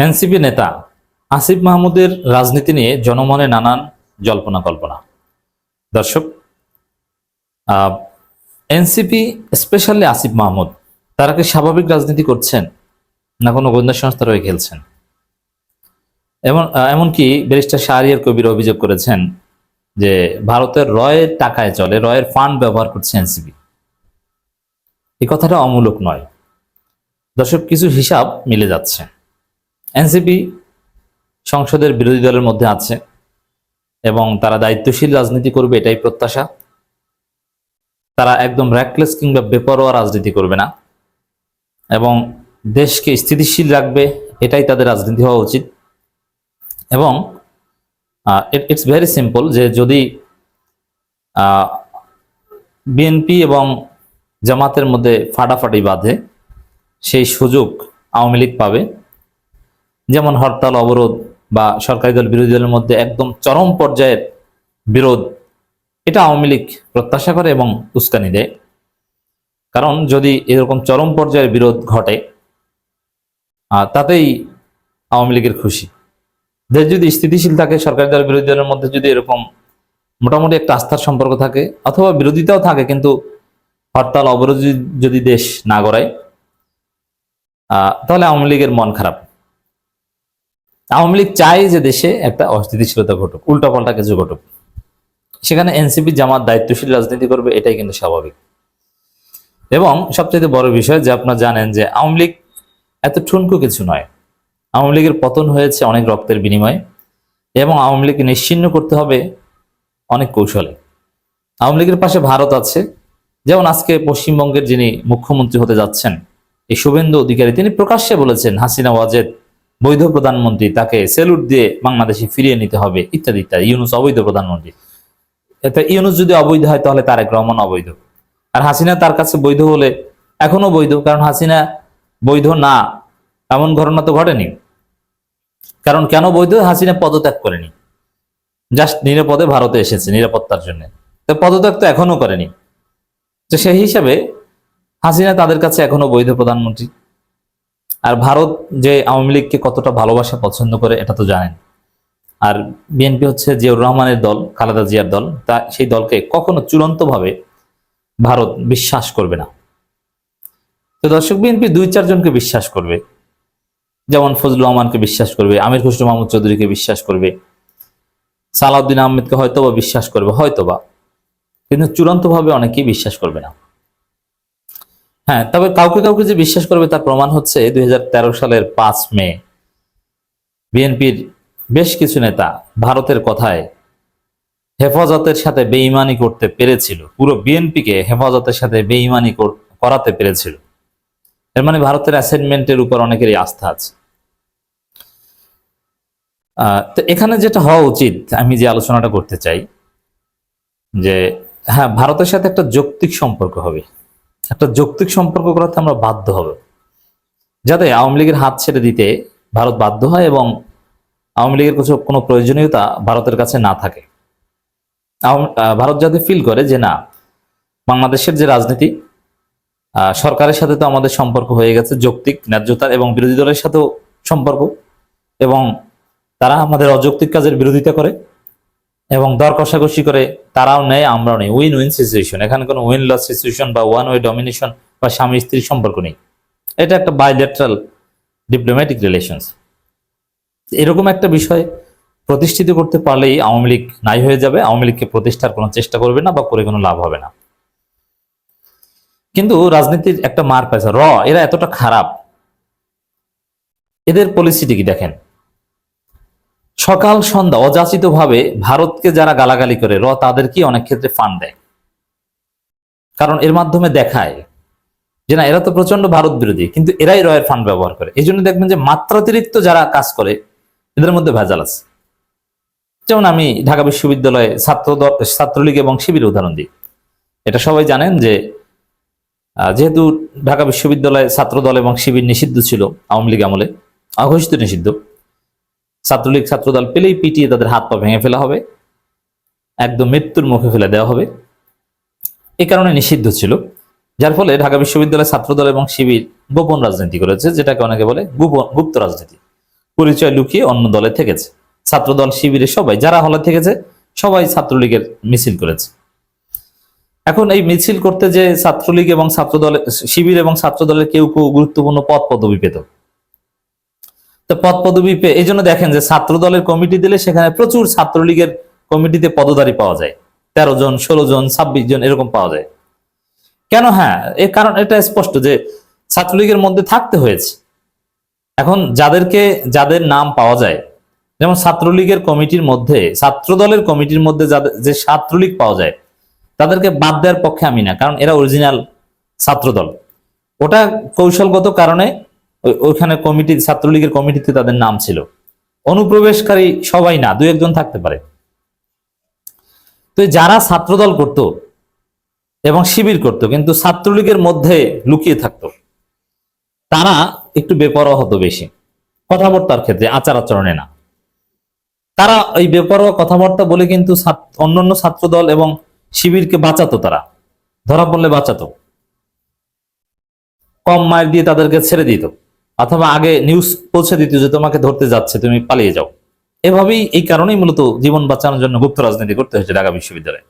NCP নেতা আসিফ মাহমুদের রাজনীতি নিয়ে জনমনে নানান জল্পনা কল্পনা। দর্শক, এনসিপি স্পেশালি আসিফ মাহমুদ তারা কি স্বাভাবিক রাজনীতি করছেন না কোনো গোয়েন্দা সংস্থার হয়ে খেলছেন? এমনকি ব্যারিস্টার শাহরিয়ার কবির অভিযোগ করেছেন যে ভারতের রয়ের টাকায় চলে, রয়ের ফান্ড ব্যবহার করছে এনসিপি। এই কথাটা অমূলক নয়। দর্শক, কিছু হিসাব মিলে যাচ্ছে। এনসিপি সংসদের বিরোধী দলের মধ্যে আছে এবং তারা দায়িত্বশীল রাজনীতি করবে, এটাই প্রত্যাশা। তারা একদম র্যাকলেস কিংবা বেপরোয়া রাজনীতি করবে না এবং দেশকে স্থিতিশীল রাখবে, এটাই তাদের রাজনীতি হওয়া উচিত। এবং ইটস ভেরি সিম্পল যে যদি বিএনপি এবং জামাতের মধ্যে ফাটাফাটি বাঁধে, সেই সুযোগ আওয়ামী লীগ পাবে। যেমন হরতাল, অবরোধ বা সরকারি দল বিরোধী দলের মধ্যে একদম চরম পর্যায়ের বিরোধ, এটা আওয়ামী লীগ প্রত্যাশা করে এবং উস্কানি দেয়। কারণ যদি এরকম চরম পর্যায়ের বিরোধ ঘটে তাতেই আওয়ামী লীগের খুশি। দেশ যদি স্থিতিশীল থাকে, সরকারি দল বিরোধী দলের মধ্যে যদি এরকম মোটামুটি একটা আস্থার সম্পর্ক থাকে অথবা বিরোধিতাও থাকে, কিন্তু হরতাল অবরোধ যদি দেশ না গড়ায়, তাহলে আওয়ামী লীগের মন খারাপ। আওয়ামী লীগ চায় যে দেশে একটা অস্থিতিশীলতা ঘটুক, উল্টাপাল্টা কিছু ঘটুক। সেখানে এনসিপি জামাত দায়িত্বশীল রাজনীতি করবে, এটাই কিন্তু স্বাভাবিক। এবং সবচেয়ে বড় বিষয় যে আপনারা জানেন যে আওয়ামী লীগ এত ঠুনকো কিছু নয়। আওয়ামী লীগের পতন হয়েছে অনেক রক্তের বিনিময়ে এবং আওয়ামী লীগকে নিশ্চিহ্ন করতে হবে অনেক কৌশলে। আওয়ামী লীগের পাশে ভারত আছে। যেমন আজকে পশ্চিমবঙ্গের যিনি মুখ্যমন্ত্রী হতে যাচ্ছেন, এই শুভেন্দু অধিকারী, তিনি প্রকাশ্যে বলেছেন হাসিনা ওয়াজেদ বৈধ প্রধানমন্ত্রী, তাকে সেলুট দিয়ে বাংলাদেশে ফিরিয়ে নিতে হবে ইত্যাদি ইত্যাদি। ইউনূস অবৈধ প্রধানমন্ত্রী। ইউনূস যদি অবৈধ হয় তাহলে তারেক রহমান অবৈধ, আর হাসিনা তার কাছে বৈধ হলে এখনো বৈধ। কারণ হাসিনা বৈধ না এমন ঘটনা তো ঘটেনি। কারণ কেন বৈধ? হাসিনা পদত্যাগ করেনি, জাস্ট নিরাপদে ভারতে এসেছে নিরাপত্তার জন্য। তো পদত্যাগ তো এখনো করেনি। তো সেই হিসাবে হাসিনা তাদের কাছে এখনো বৈধ প্রধানমন্ত্রী। আর ভারত যে আওয়ামী লীগকে কতটা ভালোবাসা পছন্দ করে এটা তো জানেন। আর বিএনপি হচ্ছে জিয়াউর রহমানের দল, খালেদা জিয়ার দল, তা সেই দলকে কখনো চূড়ান্তভাবে ভারত বিশ্বাস করবে না। তো দর্শক, বিএনপি 2-4 জনকে বিশ্বাস করবে, যেমন ফজলুর রহমানকে বিশ্বাস করবে, আমির খসরু মাহমুদ চৌধুরীকে বিশ্বাস করবে, সালাউদ্দিন আহমেদকে হয়তোবা বিশ্বাস করবে, হয়তোবা, কিন্তু চূড়ান্তভাবে অনেকেই বিশ্বাস করবে না। হ্যাঁ, তবে কাউকে কাউকে যে বিশ্বাস করবে তার প্রমাণ হচ্ছে 2013 সালের 5 মে বিএনপির বেশ কিছু নেতা ভারতের কথায় হেফাজতের সাথে বেঈমানি করতে পেরেছিল, পুরো বিএনপিকে হেফাজতের সাথে বেঈমানি করাতে পেরেছিল। এর মানে ভারতের অ্যাসাইনমেন্টের উপর অনেকেরই আস্থা আছে। তো এখানে যেটা হওয়া উচিত, আমি যে আলোচনাটা করতে চাই যে হ্যাঁ, ভারতের সাথে একটা যৌক্তিক সম্পর্ক হবে। একটা যৌক্তিক সম্পর্ক করাতে আমরা বাধ্য হব, যাতে আওয়ামী লীগের হাত ছেড়ে দিতে ভারত বাধ্য হয় এবং আওয়ামী লীগের কোনো প্রয়োজনীয়তা ভারতের কাছে না থাকে। ভারত যাতে ফিল করে যে না, বাংলাদেশের যে রাজনীতি, সরকারের সাথে তো আমাদের সম্পর্ক হয়ে গেছে যৌক্তিক, ন্যায্যতার, এবং বিরোধী দলের সাথেও সম্পর্ক, এবং তারা আমাদের অযৌক্তিক কাজের বিরোধিতা করে এবং দর কষাকষি করে, তারাও নেয় আমরাও নেই। Win win situation. এখানে কোনো উইন লস সিচুয়েশন বা ওয়ান ওয়ে ডমিনেশন বা স্বামী স্ত্রীর সম্পর্ক নেই। এটা একটা বাইলেটারাল ডিপ্লোম্যাটিক রিলেশনস। এরকম একটা বিষয় প্রতিষ্ঠিত করতে পারলেই আওয়ামী লীগ নাই হয়ে যাবে। আওয়ামী লীগকে প্রতিষ্ঠার কোনো চেষ্টা করবে না বা করে কোনো লাভ হবে না। কিন্তু রাজনীতির একটা মার পেয়েছে এরা এতটা খারাপ, এদের পলিসিটি কি দেখেন। সকাল সন্ধ্যা অযাচিত ভাবে ভারতকে যারা গালাগালি করে তাদেরকে অনেক ক্ষেত্রে ফান্ড দেয়। কারণ এর মাধ্যমে দেখায় যে না, এরা তো প্রচন্ড ভারত বিরোধী, কিন্তু এরাই রয়ের ফান্ড ব্যবহার করে। এই জন্য দেখবেন যে মাত্রাতিরিক্ত যারা কাজ করে এদের মধ্যে ভেজাল আছে। যেমন আমি ঢাকা বিশ্ববিদ্যালয়ে ছাত্রলীগ এবং শিবির উদাহরণ দিই। এটা সবাই জানেন যে যেহেতু ঢাকা বিশ্ববিদ্যালয়ে ছাত্রদল এবং শিবির নিষিদ্ধ ছিল আওয়ামী লীগ আমলে, অঘোষিত নিষিদ্ধ। ছাত্রলীগ ছাত্রদল পেলেই পিটিয়ে তাদের হাত পা ভেঙে ফেলা হবে, একদম মৃত্যুর মুখে ফেলে দেওয়া হবে। এই কারণে নিষিদ্ধ ছিল, যার ফলে ঢাকা বিশ্ববিদ্যালয়ের ছাত্রদল এবং শিবির গোপন রাজনীতি করেছে, যেটাকে অনেকে বলে গুপ্ত রাজনীতি। পরিচয় লুকিয়ে অন্য দলে থেকেছে। ছাত্রদল, শিবিরে সবাই যারা হলে থেকেছে সবাই ছাত্রলীগের মিছিল করেছে। এখন এই মিছিল করতে যে ছাত্রলীগ এবং ছাত্রদলের, শিবির এবং ছাত্রদলের কেউ কেউ গুরুত্বপূর্ণ পদ পদবি পেত। তো পদ পদবি পেয়ে এই জন্য দেখেন যে ছাত্র দলের কমিটি দিলে সেখানে প্রচুর ছাত্রলীগের কমিটিতে পদধারী পাওয়া যায়, 13 জন, 16 জন, 26 জন এরকম পাওয়া যায়। কেন? হ্যাঁ, এর কারণ এটা স্পষ্ট যে ছাত্রলীগের মধ্যে থাকতে হয়েছে। এখন যাদের নাম পাওয়া যায়, যেমন ছাত্রলীগের কমিটির মধ্যে, ছাত্র দলের কমিটির মধ্যে যে ছাত্রলীগ পাওয়া যায় তাদেরকে বাদ দেওয়ার পক্ষে আমি না, কারণ এরা অরিজিনাল ছাত্রদল। ওটা কৌশলগত কারণে ওইখানে কমিটি, ছাত্রলীগের কমিটিতে তাদের নাম ছিল। অনুপ্রবেশকারী সবাই না, 2-1 জন থাকতে পারে। তো যারা ছাত্রদল করত এবং শিবির করত কিন্তু ছাত্রলীগের মধ্যে লুকিয়ে থাকতো, তারা একটু বেপরোয়া হতো বেশি কথাবার্তার ক্ষেত্রে, আচার আচরণে না। তারা ওই বেপরোয়া কথাবার্তা বলে কিন্তু অন্যান্য ছাত্রদল এবং শিবিরকে বাঁচাতো, তারা ধরা পড়লে বাঁচাতো, কম মার দিয়ে তাদেরকে ছেড়ে দিত, অথবা আগে নিউজ পৌঁছে দিত যে তোমাকে ধরতে যাচ্ছে, তুমি পালিয়ে যাও। এভাবেই, এই কারণেই মূলত জীবন বাঁচানোর জন্য গুপ্ত রাজনীতি করতে হয়েছে ঢাকা বিশ্ববিদ্যালয়ে।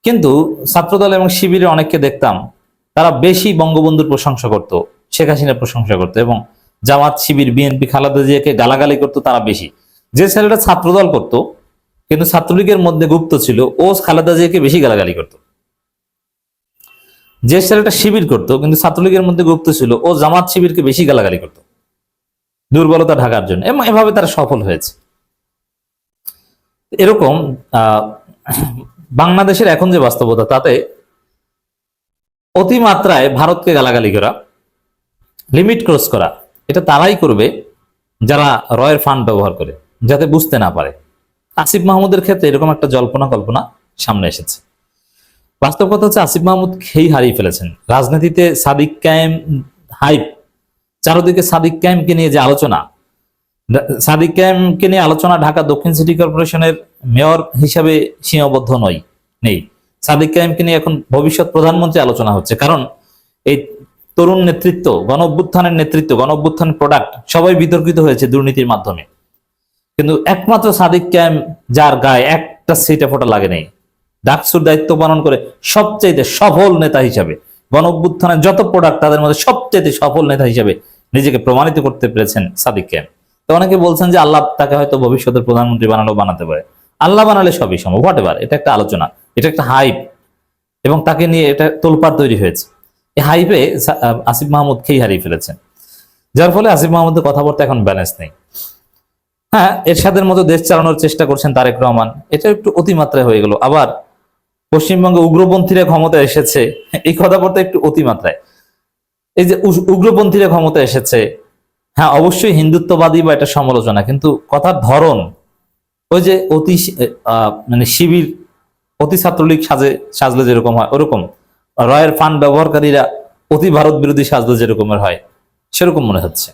কিন্তু ছাত্রদল এবং শিবিরে অনেককে দেখতাম তারা বেশি বঙ্গবন্ধুর প্রশংসা করত, শেখ হাসিনার প্রশংসা করতো, এবং জামাত, শিবির, বিএনপি, খালেদা জিয়াকে গালাগালি করতো তারা বেশি। যে ছেলেটা ছাত্রদল করত কিন্তু ছাত্রলীগের মধ্যে গুপ্ত ছিল, ও খালেদা জিয়াকে বেশি গালাগালি করত। যে ছেলেটা শিবির করতো কিন্তু ছাত্রলীগের মধ্যে গুপ্ত ছিল, ও জামাত, শিবিরকে বেশি গালাগালি করত, দুর্বলতা ঢাকার জন্য। এবং এভাবে তারা সফল হয়েছে। এরকম বাংলাদেশের এখন যে বাস্তবতা, তাতে অতিমাত্রায় ভারতকে গালাগালি করা, লিমিট ক্রস করা, এটা তারাই করবে যারা রয়ের ফান্ড ব্যবহার করে, যাতে বুঝতে না পারে। আসিফ মাহমুদের ক্ষেত্রে এরকম একটা জল্পনা কল্পনা সামনে এসেছে। বাস্তব কথা হচ্ছে আসিফ মাহমুদ খেই হারিয়ে ফেলেছেন রাজনীতিতে। সাদিক কায়েম হাইপ, চারদিকে সাদিক কায়েমকে নিয়ে যে আলোচনা, সাদিক কায়েমকে নিয়ে আলোচনা ঢাকা দক্ষিণ সিটি কর্পোরেশনের মেয়র হিসাবে সীমাবদ্ধ নেই। সাদিক কায়েমকে নিয়ে এখন ভবিষ্যৎ প্রধানমন্ত্রী আলোচনা হচ্ছে, কারণ এই তরুণ নেতৃত্ব, গণ অভ্যুত্থানের নেতৃত্ব, গণ অভ্যুত্থানের প্রোডাক্ট সবাই বিতর্কিত হয়েছে দুর্নীতির মাধ্যমে। কিন্তু একমাত্র সাদিক কায়েম, যার গায়ে একটা সিটে ফোঁটা লাগে নেই, ডাকসুর দায়িত্ব পালন করে সবচেয়ে সফল নেতা হিসাবে, গণ অভ্যুত্থানের যত প্রোডাক্ট তাদের মধ্যে সবচেয়ে সফল নেতা হিসাবে নিজেকে প্রমাণিত করতে পেরেছেন সাদিক কায়েম। তো অনেকে বলছেন যে আল্লাহ তাকে হয়তো ভবিষ্যতের প্রধানমন্ত্রী বানাতে পারে। আল্লাহ বানালে সবই সম্ভব, হোয়াট এভার। এটা একটা আলোচনা, এটা একটা হাইপ, এবং তাকে নিয়ে এটা তোলপাড় তৈরি হয়েছে। এই হাইপে আসিফ মাহমুদ খেই হারিয়ে ফেলেছেন, যার ফলে আসিফ মাহমুদের কথাবার্তা এখন ব্যালেন্স নেই। হ্যাঁ, এরশাদের মতো দেশ চালানোর চেষ্টা করছেন তারেক রহমান, এটা একটু অতিমাত্রায় হয়ে গেল। আবার পশ্চিমবঙ্গে উগ্রপন্থীরা ক্ষমতা এসেছে, এই কথাবার্তা একটু অতিমাত্রায়। এই যে উগ্রপন্থীরা ক্ষমতা এসেছে, হ্যাঁ অবশ্যই হিন্দুত্ববাদী বা এটা সমালোচনা, কিন্তু কথার ধরন ওই যে মানে শিবির অতি ছাত্রলীগ সাজলে যেরকম হয় ওরকম, রয়ের ফান্ড ব্যবহারকারীরা অতি ভারত বিরোধী সাজলে যেরকমের হয় সেরকম মনে হচ্ছে।